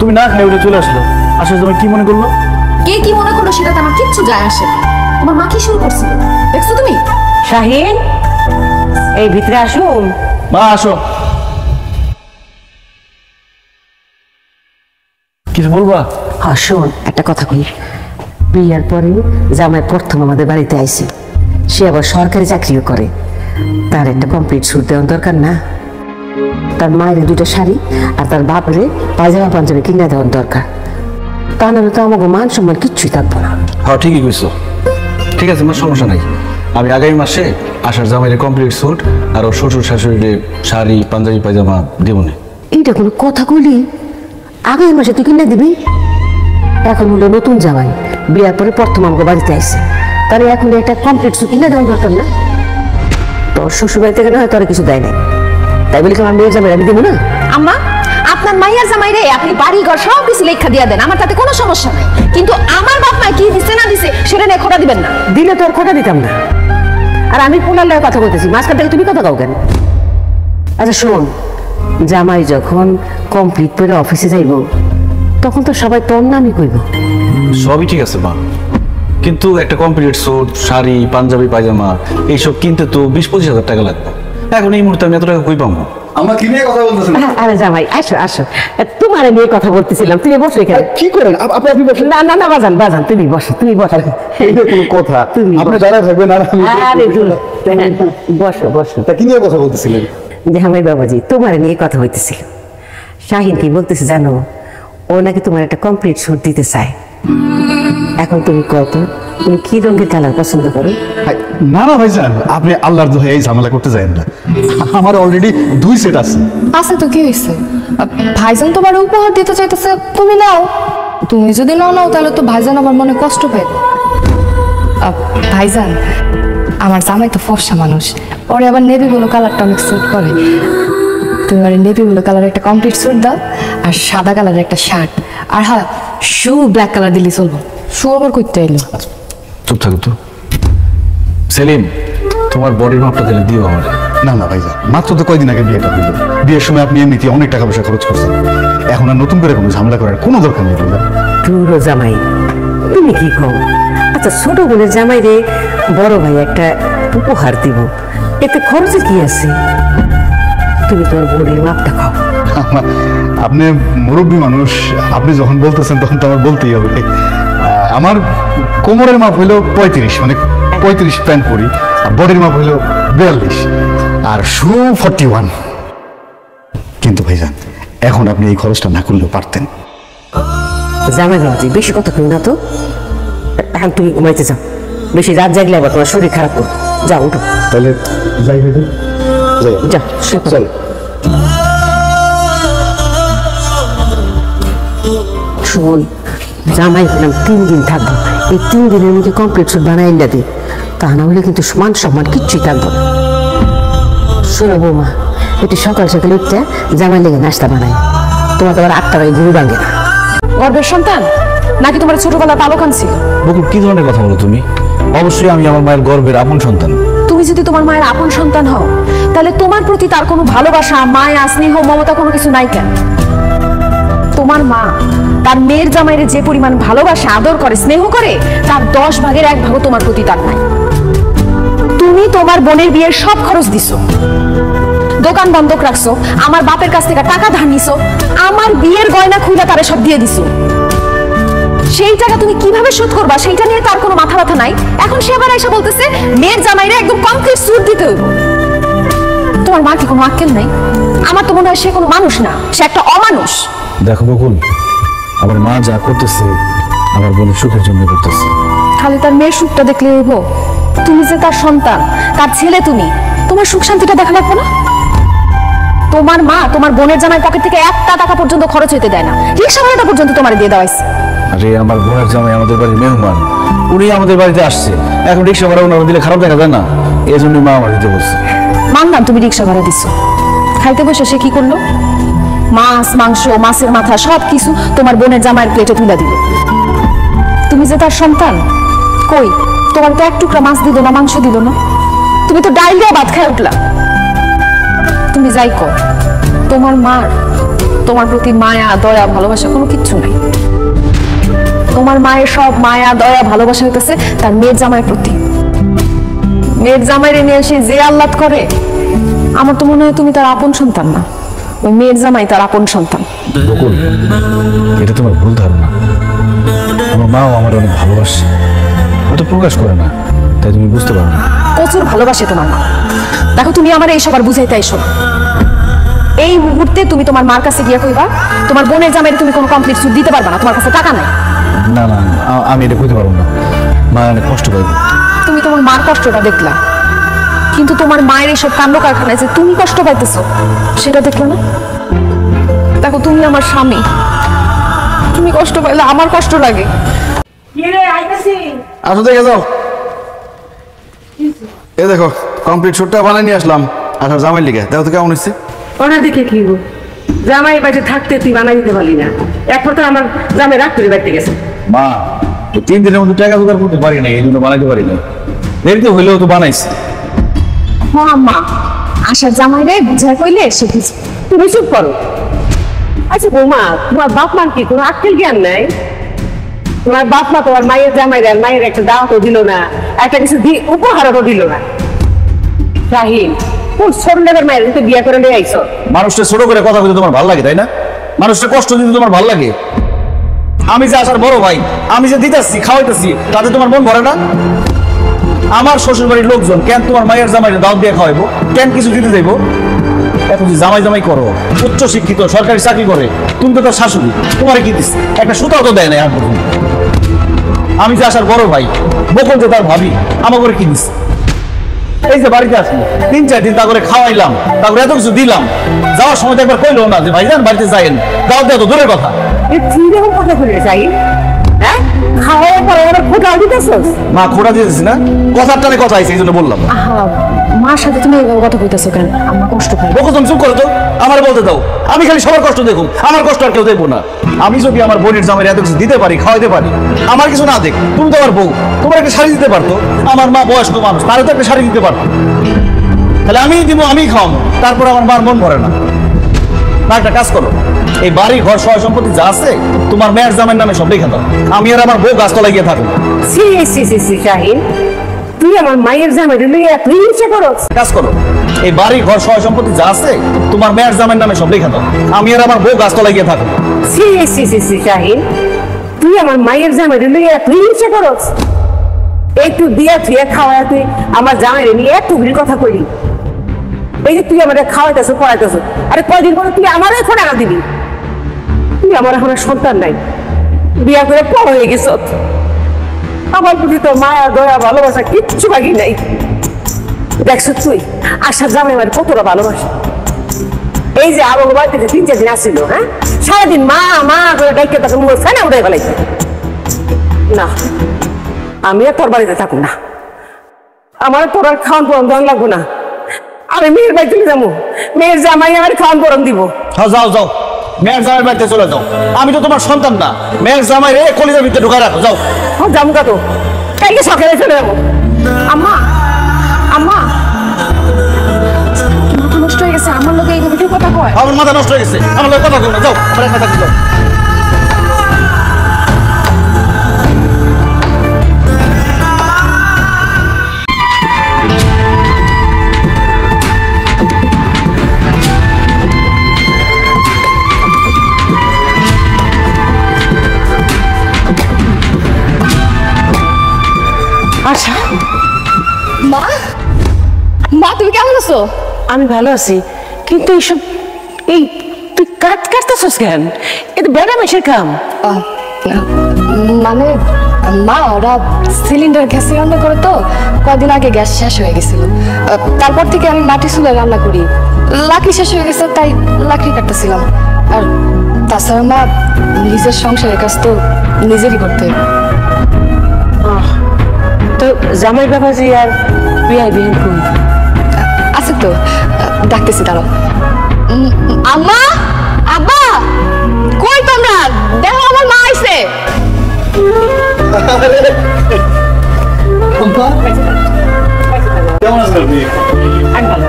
তুমি না খাই উঠে চলে আসলো। আসলে তুমি কি মনে করলো? কে কি মনে করলো সেটা তো আমার কিচ্ছু যায় আসে না। তোমার মা কি শুরু করছিল দেখছো তুমি? শাহিন, এই ভিতরে আসুন। মা আসো। কিছু বলবা? আসুন, একটা কথা কই। বিয়ার পরে জামাই প্রথম আমাদের বাড়িতে আইছে, সে আবার সরকারি চাকরিও করে। তার একটা কমপ্লিট স্যুট দেওয়ার দরকার না? তার মায়ের দুটো শাড়ি আর তার বাপরে পায়জামা পাঞ্জাবি কিনে দেওয়ার দরকার। তা নাহলে তো আমাকে মান সম্মান কিচ্ছুই থাকবো না। হ্যাঁ ঠিকই কইছো। ঠিক আছে, আমার সমস্যা নাই। আমি আগামী মাসে আসার জামাইয়ের কমপ্লিট স্যুট আর ওর শ্বশুর শাশুড়ির শাড়ি পাঞ্জাবি পায়জামা দেবো না। এইটা কোনো কথা কইলি? আগামী মাসে তুই কিনে দিবি? এখন হলো নতুন জামাই, বিয়ার পরে প্রথম আমাকে বাড়িতে আইছে, তাহলে এখন একটা কমপ্লিট স্যুট কিনে দেওয়ার দরকার না? তোর শ্বশুর বাড়ি থেকে না হয় তোর কিছু দেয় নাই, তাই বলি আমার মেয়ের জামাই আমি দেবো না? আম্মা, আপনার মাইয়ার জামাই রে আপনি বাড়ি ঘর সব কিছু লেখা দিয়া দেন, আমার তাতে কোনো সমস্যা নাই। কিন্তু আমার বাপ মা কি দিছে না দিছে সেটা নিয়ে খোটা দিবেন না। দিলে তোর খোটা দিতাম না। আর আমি পুনার লয়ে কথা বলতেছি, মাঝখান থেকে তুমি কথা কাও কেন? আচ্ছা শোন, জামাই যখন কমপ্লিট করে অফিসে যাইব তখন তো সবাই তোর নামই কইব। সবই ঠিক আছে মা, কিন্তু একটা কমপ্লিট স্যুট শাড়ি পাঞ্জাবি পায়জামা এইসব কিনতে তো 20-25 হাজার টাকা লাগবে। এখন এই মুহূর্তে আমি এত টাকা কই পাবো? আমরা কি নিয়ে কথা বলতেছেন? আরে জামাই আসো আসো, তোমার নিয়ে কথা বলতেছিলাম, তুমি বসো এখানে। কি করেন আপনি বসেন। না না না বাজান বাজান, তুমি বসো তুমি বসো। এইটা কোনো কথা? তুমি আপনি বসো। দাঁড়ায় থাকবেন আর আমি আরে দূর, বসো বসো। তা কি নিয়ে কথা বলতেছিলেন? জামাই বাবাজি, তোমার নিয়ে কথা হইতেছিল। শাহিন কি বলতেছে জানো? ও নাকি তোমার একটা কমপ্লিট স্যুট দিতে চায়। এখন তুমি কত, তুমি কি রঙের কালার পছন্দ করো? না না ভাইজান, আপনি আল্লাহর দোহাই এই ঝামেলা করতে যাবেন না। আমার অলরেডি 2 সেট আছে। আচ্ছা তো কি হয়েছে? ভাইজান তোমার উপহার দিতে চাইতেছে, তুমি নাও। তুমি যদি নাও তাহলে তো ভাইজান আমার মনে কষ্ট পাইবে। ভাইজান, আমার জামাই তো ফর্সা মানুষ, পরে আবার নেভি ব্লু কালারটা অনেক স্যুট করে। তুমি আর নেভি ব্লু কালার একটা কমপ্লিট স্যুট দাও, আর সাদা কালারের একটা শার্ট, আর হ্যাঁ শু ব্ল্যাক কালার দিলে চলবো। শু আবার করতে এলো। চুপ থাকো তো। সেলিম, তোমার বডির মাপটা তাহলে দিও আমার। না না ভাইজান, মাত্র তো কয়দিন আগে বিয়েটা হইল। বিয়ের সময় আপনি এমনিতে অনেক টাকা পয়সা খরচ করছেন, এখন আর নতুন করে কোনো ঝামেলা করার কোনো দরকার নেই ভাইজান। তুরো জামাই, তুমি কি কও? আচ্ছা ছোট বোনের জামাই রে বড় ভাই একটা উপহার দিব, এতে খরচে কি আছে? তুমি তোমার বোনের মাপটা খাও। আপনি মুরব্বী মানুষ, আপনি যখন বলতেছেন তখন তো আমার বলতেই হবে। আমার কোমরের মাপ হইলো 35, মানে 35 প্যান্ট পরি, আর বডির মাপ হইলো 42, আর শু 41। কিন্তু ভাইজান, এখন আপনি এই খরচটা না করলেও পারতেন। জামাই বাবাজি, বেশি কথা কই না তো। এখন তুমি ঘুমাইতে যাও, বেশি রাত জাগলে আবার তোমার শরীর খারাপ করো। যাও উঠো, তাহলে যাই ভাইজান, যাই। যাও শুয়ে পড়ো। চল। শোন, জামাই বললাম 3 দিন থাকবো, এই 3 দিনের মধ্যে কমপ্লিট স্যুট বানাই না দিই, তা না হলে কিন্তু মান সম্মান কিচ্ছুই থাকবো না। শোনো বৌমা, একটু সকাল সকাল উঠতে জামাই লেগে নাস্তা বানাই, তোমার তো আবার 8টা বাজে ঘুরে ভাঙে না। গর্বের সন্তান নাকি তোমার ছোটবেলা পালো কানছিল? বকুল, কি ধরনের কথা বলো তুমি? অবশ্যই আমি আমার মায়ের গর্বের আপন সন্তান। তুমি যদি তোমার মায়ের আপন সন্তান হও, তাহলে তোমার প্রতি তার কোনো ভালোবাসা মায়া স্নেহ মমতা কোনো কিছু নাই কেন? তোমার মা তার মেয়ের জামাইরে যে পরিমাণ ভালোবাসা আদর করে স্নেহ করে, তার 10 ভাগের 1 ভাগও তোমার প্রতি তার নাই। তুমি তোমার বোনের বিয়ের সব খরচ দিছো, দোকান বন্ধক রাখছো, আমার বাপের কাছ থেকে টাকা ধার নিছো, আমার বিয়ের গয়না খুলে তারে সব দিয়ে দিছো। সেই টাকা তুমি কিভাবে শোধ করবা সেইটা নিয়ে তার কোনো মাথা ব্যথা নাই। এখন সে আবার এসে বলতেছে মেয়ের জামাইরে একদম কমপ্লিট স্যুট দিতে হইব। তোমার মা কি কোনো আক্কেল নাই? আমার তো মনে হয় সে কোনো মানুষ না, সে একটা অমানুষ। দেখো বকুল, আমার মা যা করতেছে আমার বোনের সুখের জন্য করতেছে। খালি তার মেয়ের সুখটা দেখলে হইব? তুমি যে তার সন্তান, তার ছেলে, তুমি তোমার সুখ শান্তিটা দেখা লাগবে না? তোমার মা তোমার বোনের জামাই পকেট থেকে 1টা টাকা পর্যন্ত খরচ হইতে দেয় না, রিক্সা ভাড়াটা পর্যন্ত তোমার দিয়ে দেওয়া হয়েছে। আরে আমার বোনের জামাই আমাদের বাড়ির মেহমান, উনি আমাদের বাড়িতে আসছে, এখন রিক্সা ভাড়া ওনারা দিলে খারাপ দেখা যায় না, এই জন্য মা আমার দিতে বলছে। মানলাম তুমি রিক্সা ভাড়া দিচ্ছ, খাইতে বসে সে কি করলো? মাছ মাংস মাছের মাথা সব কিছু তোমার বোনের জামাইয়ের প্লেটে তুলে দিল। তুমি যে তার সন্তান, কই তোমার তো 1 টুকরা মাছ দিল না, মাংস দিল না, তুমি তো ডাল দিয়ে ভাত খাই উঠলা। তুমি যাই কর, তোমার মার তোমার প্রতি মায়া দয়া ভালোবাসা কোনো কিচ্ছু নাই। তোমার মায়ের সব মায়া দয়া ভালোবাসা হইতেছে তার মেয়ের জামাইয়ের প্রতি। মেয়ের জামাইরে নিয়ে এসে যে আহ্লাদ করে, আমার তো মনে হয় তুমি তার আপন সন্তান না, ওই মেয়ের জামাই তার আপন সন্তান। বকুল, এটা তোমার ভুল ধারণা। আমার মাও আমার অনেক ভালোবাসে, হয়তো প্রকাশ করে না, তাই তুমি বুঝতে পারো না। প্রচুর ভালোবাসে তোমার মা। দেখো, তুমি আমার এইসব আর বুঝাইতে আইসো না। এই মুহূর্তে তুমি তোমার মার কাছে গিয়ে কইবা তোমার বোনের জামাইরে তুমি কোনো কমপ্লিট সুদ দিতে পারবা না, তোমার কাছে টাকা নাই। না না, আমি এটা বুঝতে পারবো না, মা অনেক কষ্ট পাইবে। তুমি তোমার মার কষ্টটা দেখলা, কিন্তু তোমার মায়ের এইসব কাণ্ড কারখানায় যে তুমি কষ্ট পাইতেছো সেটা দেখলো না। দেখো, তুমি আমার স্বামী, তুমি কষ্ট পাইলে আমার কষ্ট লাগে। আসো, দেখে যাও। এ দেখো, কমপ্লিট শুটটা বানাই নিয়ে আসলাম আসার জামাই লিগে। দেখো তো কেমন হচ্ছে। ওনা দেখে কি গো, জামাই বাড়িতে থাকতে তুই বানাই দিতে পারলি না। একবার তো আমার জামাই রাগ করে বাড়িতে গেছে। মা, 3 দিনের মধ্যে টাকা জোগাড় করতে পারি না, এই জন্য বানাইতে পারি না। দেরিতে হইলেও তো বানাইছি। হ্যাঁ মা, আসার জামাইরে বুঝাই কইলে সে বুঝবে। তুমি চুপ করো। আচ্ছা বৌমা, তোমার বাপ মার কি কোনো আক্কেল জ্ঞান নাই? তোমার বাপ মা তোমার মায়ের জামাই আর মায়ের একটা দাওয়াতও দিল না, একটা কিছু উপহারও দিল না। রাহিম, কোন ছোটদের মায়ের কিন্তু বিয়ে করে নিয়ে আইছো? মানুষটা ছোট করে কথা বলতে তোমার ভালো লাগে, তাই না? মানুষটা কষ্ট দিতে তোমার ভালো লাগে? আমি যে আসার বড় ভাই, আমি যে দিতেছি খাওয়াইতেছি, তাতে তোমার মন ভরে না? আমার শ্বশুর বাড়ির লোকজন কেন তোমার মায়ের জামাইরে দাওয়াত দিয়ে খাওয়াইবো? কেন কিছু দিতে যাইবো? এত যে জামাই জামাই করো, উচ্চ শিক্ষিত, সরকারি চাকরি করে, তুমি তো তার শাশুড়ি, তোমারে কি দিস? একটা সুতাও তো দেয় না এখন পর্যন্ত। আমি যে আসার বড় ভাই, বকুল যে তার ভাবি, আমাকে করে কি দিস? এই যে বাড়িতে আসলো 3-4 দিন, তা করে খাওয়াইলাম, তারপরে এত কিছু দিলাম, যাওয়ার সময় তো একবার কইলো না যে ভাইজান বাড়িতে যাইেন, দাওয়াত দেওয়া তো দূরের কথা। এরকম কথা বলে যাই, হ্যাঁ? খাওয়ার পরে ওরা খোঁটা দিতেছস? মা, খোঁড়া দিয়েছিস না? কথার টানে কথা আইছে, এই জন্য বললাম। আহা, মার সাথে তুমি এভাবে কথা কইতেছো কেন? আমার কষ্ট পাই। বকুল, তুমি চুপ করো তো, আমার বলতে দাও। আমি খালি সবার কষ্ট দেখুন, আমার কষ্ট আর কেউ দেখবো না। আমি যদি আমার বোনের জামাই এত কিছু দিতে পারি, খাওয়াইতে পারি, আমার কিছু না দেখ। তুমি তো আমার বউ, তোমার একটা শাড়ি দিতে পারতো। আমার মা বয়স্ক মানুষ, তারও তো একটা শাড়ি দিতে পারতো। তাহলে আমি দিব, আমি খাওয়াবো, তারপর আমার মার মন ভরে না। না, একটা কাজ করো, এই বাড়ি ঘর সয় সম্পত্তি যা আছে তোমার মেয়ের জামাইয়ের নামে সব লিখে দাও। আমি আর আমার বউ গাছতলায় গিয়ে থাকবো। সি সি সি সি শাহিন, তুই আমার মায়ের জামাই লইয়া তুই ইচ্ছে করস? কাজ করো, এই বাড়ি ঘর সয় সম্পত্তি যা আছে তোমার মেয়ের জামাইয়ের নামে সব লিখে দাও। আমি আর আমার বউ গাছতলায় গিয়ে থাকবো। সি সি সি সি শাহিন, তুই আমার মায়ের জামাই লইয়া তুই ইচ্ছে করস? একটু দিয়া থুয়া খাওয়া, তুই আমার জামাই নিয়ে একটু ঘুরির কথা কইলি। এই যে তুই আমাদের খাওয়াইতেছ পড়াইতেছ, আরে কয়দিন পরে তুই আমার এখন টাকা দিবি? তুই আমার এখন আর সন্তান নাই, বিয়া করে বড় হয়ে গেছ। আমার প্রতি তো মায়া দয়া ভালোবাসা কিচ্ছু বাকি নাই। দেখছ তুই আসার জামাই আমার কতটা ভালোবাসা। এই যে আমার বাড়িতে 3-4 দিন আসছিল, হ্যাঁ, সারাদিন মা মা করে ডাইকে তাকে মুখ ফেলে উঠে ফেলাইছে। না, আমি আর তোর বাড়িতে থাকুন না, আমার তোর আর খাওয়ান পরম দেওয়া লাগবো না। আমি মেয়ের বাড়িতে যাবো, মেয়ের জামাই আমার খাওয়ান পরম দিব। হ্যাঁ, যাও যাও, মেয়ের জামাইয়ের বাড়িতে চলে যাও। আমি তো তোমার সন্তান না, মেয়ের জামাই রে কলিজার ভিতরে ঢুকায় রাখো, যাও। যাবো কত, কালকে সকালে চলে যাবো। আম্মা, আম্মা, মাথা নষ্ট হয়ে গেছে, আমার লোকে এইভাবে কেউ কথা কয়? আমার মাথা নষ্ট হয়ে গেছে, আমার লোক কথা বলো না, যাও, আমার মাথা খুলো। আচ্ছা, মা, মা তুমি কেমন আছো? আমি ভালো আছি, কিন্তু এইসব এই তুই কাটতেছস কেন? এটা বেড়া মেশের কাম। মানে মা, ওরা সিলিন্ডার গ্যাসে রান্না করে তো, কয়দিন আগে গ্যাস শেষ হয়ে গেছিল। তারপর থেকে আমি মাটি চুলায় রান্না করি। লাকড়ি শেষ হয়ে গেছে, তাই লাকড়ি কাটতেছিলাম। আর তাছাড়া মা, নিজের সংসারের কাজ তো নিজেরই করতে হবে। তো জামাই বাবাজি আর বিয়াই বিহীন কই? আছে তো, ডাকতেছি দাঁড়াও। আম্মা, আব্বা, কই তোমরা? দেখো আমার মা আইছে। কেমন আছেন আপনি? আমি ভালো